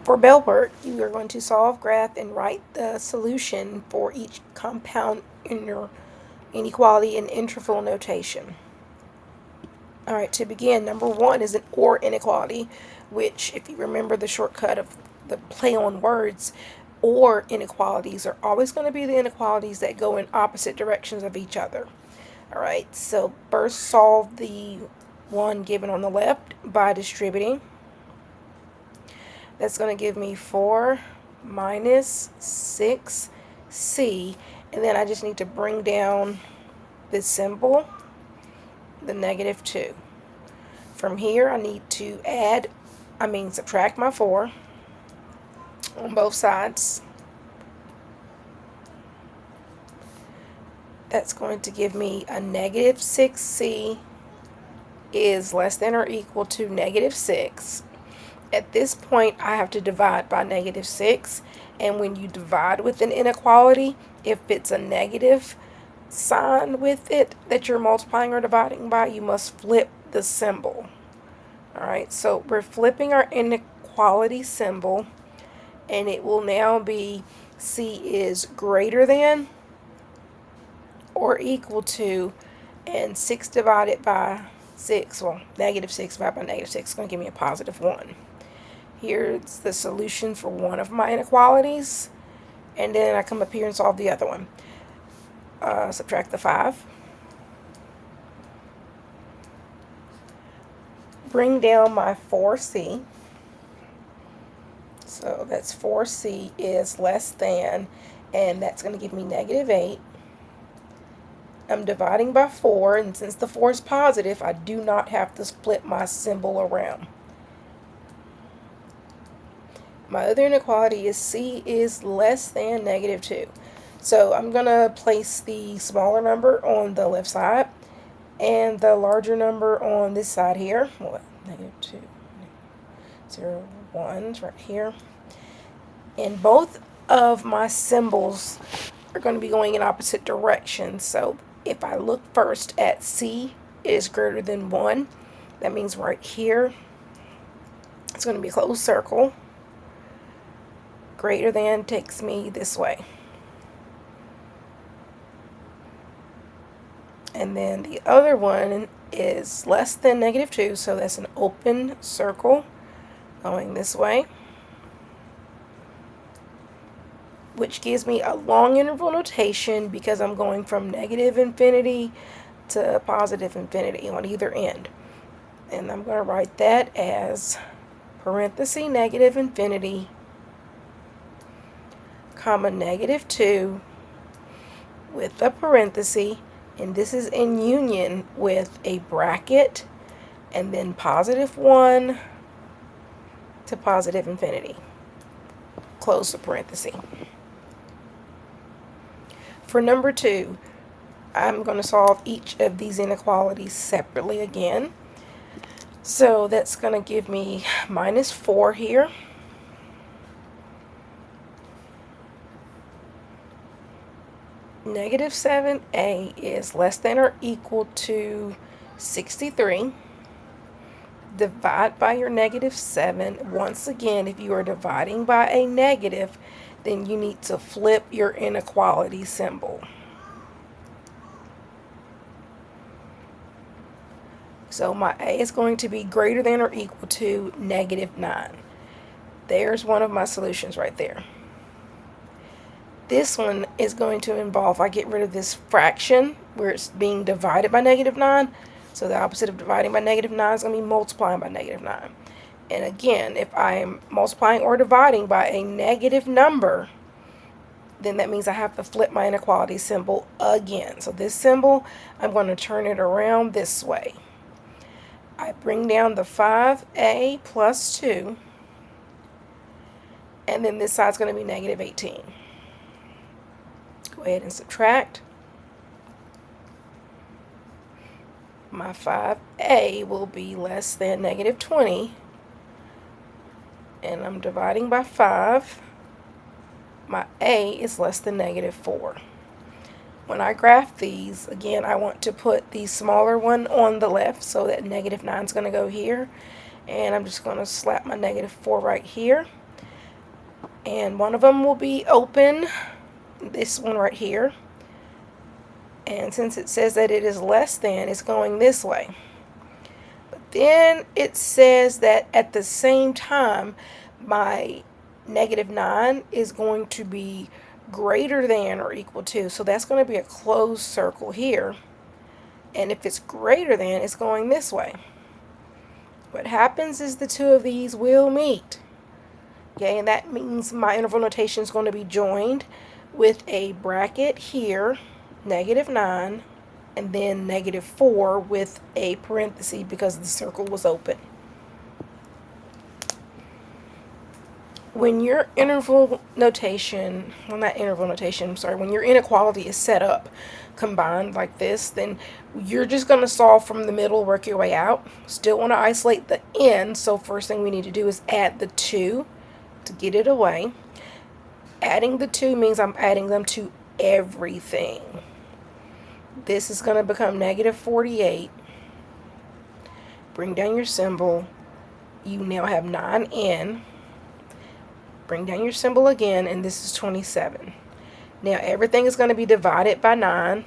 For bell work, you are going to solve, graph, and write the solution for each compound in your inequality in interval notation. Alright, to begin, number 1 is an OR inequality, which, if you remember the shortcut of the play on words, OR inequalities are always going to be the inequalities that go in opposite directions of each other. Alright, so first solve the one given on the left by distributing. That's going to give me 4 minus 6c, and then I just need to bring down this symbol, the negative 2. From here, I need to subtract my 4 on both sides. That's going to give me a negative 6c is less than or equal to negative 6. At this point, I have to divide by negative 6, and when you divide with an inequality, if it's a negative sign with it that you're multiplying or dividing by, you must flip the symbol. Alright, so we're flipping our inequality symbol, and it will now be c is greater than or equal to, and 6 divided by 6, well, negative 6 divided by negative 6 is going to give me a positive 1. Here's the solution for one of my inequalities, and then I come up here and solve the other one. Subtract the 5. Bring down my 4c. So that's 4c is less than, and that's going to give me negative 8. I'm dividing by 4, and since the 4 is positive, I do not have to split my symbol around. My other inequality is c is less than negative 2. So I'm going to place the smaller number on the left side and the larger number on this side here. Well, negative 2, 0, 1 is right here. And both of my symbols are going to be going in opposite directions. So if I look first at c is greater than 1, that means right here it's going to be a closed circle. Greater than takes me this way. And then the other one is less than negative 2, so that's an open circle going this way, which gives me a long interval notation because I'm going from negative infinity to positive infinity on either end. And I'm going to write that as parenthesis negative infinity, comma negative 2 with a parenthesis, and this is in union with a bracket, and then positive 1 to positive infinity. Close the parenthesis. For number 2, I'm going to solve each of these inequalities separately again. So that's going to give me minus 4 here. Negative 7a is less than or equal to 63. Divide by your negative 7. Once again, if you are dividing by a negative, then you need to flip your inequality symbol. So my a is going to be greater than or equal to negative 9. There's one of my solutions right there. This one is going to involve, I get rid of this fraction where it's being divided by negative 9. So the opposite of dividing by negative 9 is going to be multiplying by negative 9. And again, if I am multiplying or dividing by a negative number, then that means I have to flip my inequality symbol again. So this symbol, I'm going to turn it around this way. I bring down the 5a plus 2, and then this side's going to be negative 18. Go ahead and subtract. My 5a will be less than negative 20, and I'm dividing by 5. My a is less than negative 4. When I graph these, again, I want to put the smaller one on the left so that negative 9 is going to go here, and I'm just going to slap my negative 4 right here. and one of them will be open, this one right here, and since it says that it is less than, it's going this way. But then it says that at the same time my -9 is going to be greater than or equal to, so that's going to be a closed circle here, and if it's greater than, it's going this way. What happens is the two of these will meet. Okay, and that means my interval notation is going to be joined with a bracket here, -9, and then -4 with a parenthesis because the circle was open. When your interval notation, well, not interval notation, I'm sorry, when your inequality is set up combined like this, then you're just going to solve from the middle, work your way out. Still want to isolate the n, so first thing we need to do is add the 2 to get it away. Adding the 2 means I'm adding them to everything. This is going to become -48. Bring down your symbol. You now have 9n. Bring down your symbol again, and this is 27. Now everything is going to be divided by 9.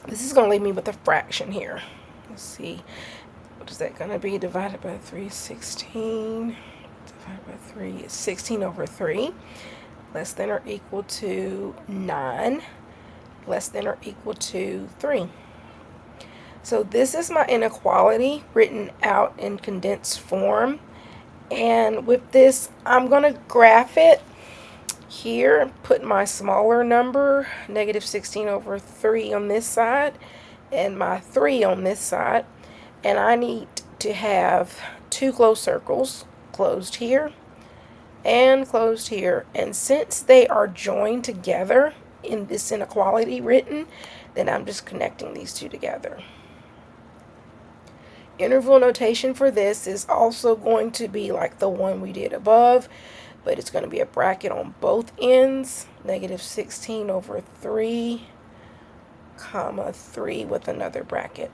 This is going to leave me with a fraction here. Let's see. What is that going to be? Divided by 3, 16. Divided by 3 is 16/3. Less than or equal to 9. Less than or equal to 3. So this is my inequality written out in condensed form. And with this, I'm going to graph it here, put my smaller number, -16/3 on this side, and my 3 on this side. And I need to have 2 closed circles, closed here and closed here. And since they are joined together in this inequality written, then I'm just connecting these two together. Interval notation for this is also going to be like the one we did above, but it's going to be a bracket on both ends, -16/3, comma 3 with another bracket.